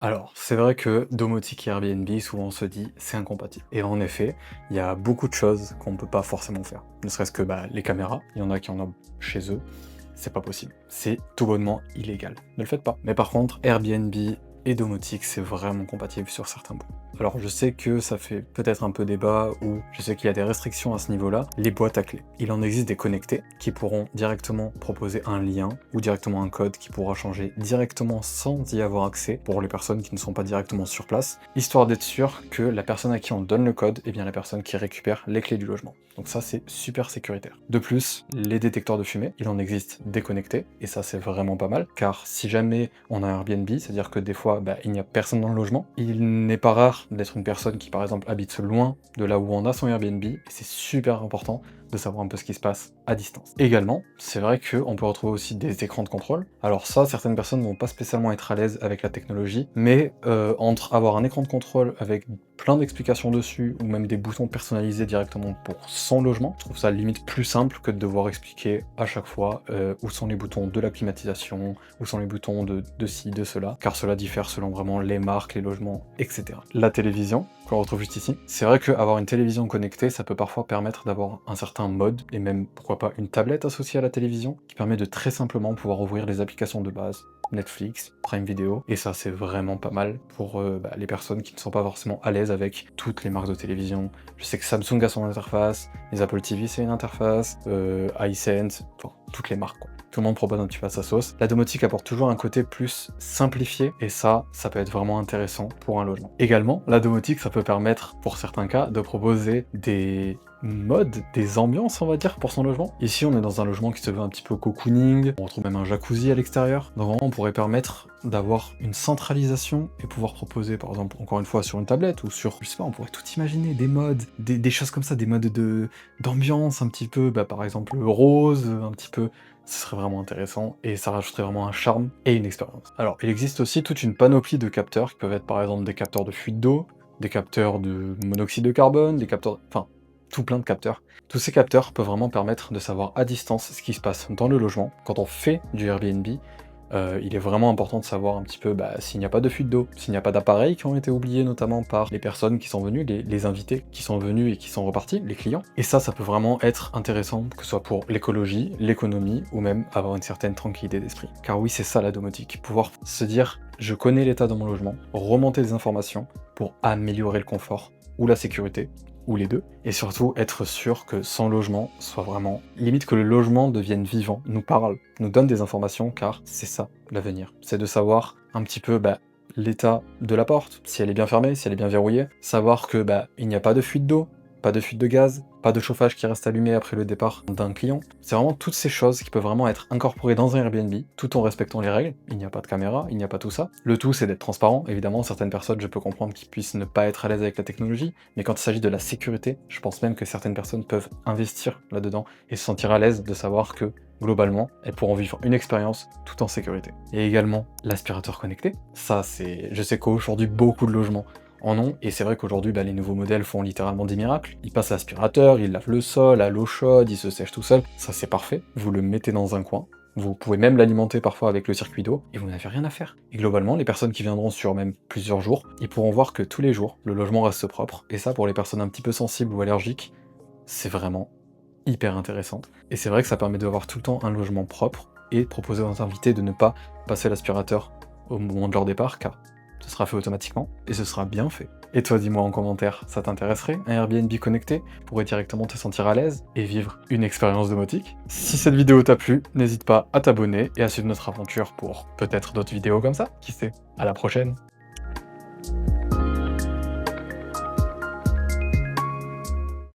Alors, c'est vrai que domotique et Airbnb, souvent on se dit c'est incompatible. Et en effet, il y a beaucoup de choses qu'on ne peut pas forcément faire. Ne serait-ce que les caméras, il y en a qui en ont chez eux, c'est pas possible. C'est tout bonnement illégal. Ne le faites pas. Mais par contre, Airbnb et domotique, c'est vraiment compatible sur certains points. Alors je sais que ça fait peut-être un peu débat, ou je sais qu'il y a des restrictions à ce niveau-là. Les boîtes à clés. Il en existe des connectés qui pourront directement proposer un lien ou directement un code qui pourra changer directement sans y avoir accès pour les personnes qui ne sont pas directement sur place, histoire d'être sûr que la personne à qui on donne le code est bien la personne qui récupère les clés du logement. Donc ça, c'est super sécuritaire. De plus, les détecteurs de fumée, il en existe déconnectés, et ça c'est vraiment pas mal, car si jamais on a un Airbnb, c'est-à-dire que des fois il n'y a personne dans le logement, il n'est pas rare d'être une personne qui par exemple habite loin de là où on a son Airbnb, et c'est super important de savoir un peu ce qui se passe à distance. Également, c'est vrai qu'on peut retrouver aussi des écrans de contrôle. Alors ça, certaines personnes vont pas spécialement être à l'aise avec la technologie, mais entre avoir un écran de contrôle avec plein d'explications dessus, ou même des boutons personnalisés directement pour son logement, je trouve ça limite plus simple que de devoir expliquer à chaque fois où sont les boutons de la climatisation, où sont les boutons de ci, de cela, car cela diffère selon vraiment les marques, les logements, etc. La télévision, qu'on retrouve juste ici, c'est vrai qu'avoir une télévision connectée, ça peut parfois permettre d'avoir un certain mode, et même pourquoi pas une tablette associée à la télévision, qui permet de très simplement pouvoir ouvrir les applications de base, Netflix, Prime Video, et ça c'est vraiment pas mal pour les personnes qui ne sont pas forcément à l'aise avec toutes les marques de télévision. Je sais que Samsung a son interface, les Apple TV c'est une interface, iSense, enfin toutes les marques quoi. Tout le monde propose un petit peu à sa sauce. La domotique apporte toujours un côté plus simplifié, et ça peut être vraiment intéressant pour un logement. Également, la domotique, ça peut permettre, pour certains cas, de proposer des modes, des ambiances, on va dire, pour son logement. Ici, on est dans un logement qui se veut un petit peu cocooning, on retrouve même un jacuzzi à l'extérieur. Donc vraiment, on pourrait permettre d'avoir une centralisation et pouvoir proposer, par exemple, encore une fois, sur une tablette ou sur, je sais pas, on pourrait tout imaginer, des modes, des choses comme ça, des modes d'ambiance un petit peu, par exemple, rose, un petit peu. Ce serait vraiment intéressant, et ça rajouterait vraiment un charme et une expérience. Alors, il existe aussi toute une panoplie de capteurs qui peuvent être par exemple des capteurs de fuite d'eau, des capteurs de monoxyde de carbone, des capteurs... enfin, tout plein de capteurs. Tous ces capteurs peuvent vraiment permettre de savoir à distance ce qui se passe dans le logement. Quand on fait du Airbnb, il est vraiment important de savoir un petit peu s'il n'y a pas de fuite d'eau, s'il n'y a pas d'appareils qui ont été oubliés notamment par les personnes qui sont venues, les invités qui sont venus et qui sont repartis, les clients. Et ça peut vraiment être intéressant, que ce soit pour l'écologie, l'économie, ou même avoir une certaine tranquillité d'esprit. Car oui, c'est ça la domotique, pouvoir se dire je connais l'état de mon logement, remonter des informations pour améliorer le confort ou la sécurité, ou les deux, et surtout être sûr que son logement soit vraiment... limite que le logement devienne vivant, nous parle, nous donne des informations, car c'est ça l'avenir. C'est de savoir un petit peu l'état de la porte, si elle est bien fermée, si elle est bien verrouillée, savoir que il n'y a pas de fuite d'eau, pas de fuite de gaz, pas de chauffage qui reste allumé après le départ d'un client. C'est vraiment toutes ces choses qui peuvent vraiment être incorporées dans un Airbnb, tout en respectant les règles. Il n'y a pas de caméra, il n'y a pas tout ça. Le tout, c'est d'être transparent. Évidemment, certaines personnes, je peux comprendre qu'ils puissent ne pas être à l'aise avec la technologie, mais quand il s'agit de la sécurité, je pense même que certaines personnes peuvent investir là-dedans et se sentir à l'aise de savoir que, globalement, elles pourront vivre une expérience tout en sécurité. Et également, l'aspirateur connecté. Ça, c'est... Je sais qu'aujourd'hui, beaucoup de logements en ont, et c'est vrai qu'aujourd'hui, les nouveaux modèles font littéralement des miracles. Ils passent l'aspirateur, ils lavent le sol, à l'eau chaude, ils se sèchent tout seul. Ça, c'est parfait. Vous le mettez dans un coin. Vous pouvez même l'alimenter parfois avec le circuit d'eau, et vous n'avez rien à faire. Et globalement, les personnes qui viendront sur même plusieurs jours, ils pourront voir que tous les jours, le logement reste propre. Et ça, pour les personnes un petit peu sensibles ou allergiques, c'est vraiment hyper intéressant. Et c'est vrai que ça permet d'avoir tout le temps un logement propre, et de proposer aux invités de ne pas passer l'aspirateur au moment de leur départ, car ce sera fait automatiquement, et ce sera bien fait. Et toi, dis-moi en commentaire, ça t'intéresserait, un Airbnb connecté? Tu pourrais directement te sentir à l'aise et vivre une expérience domotique? Si cette vidéo t'a plu, n'hésite pas à t'abonner et à suivre notre aventure pour peut-être d'autres vidéos comme ça, qui sait. À la prochaine!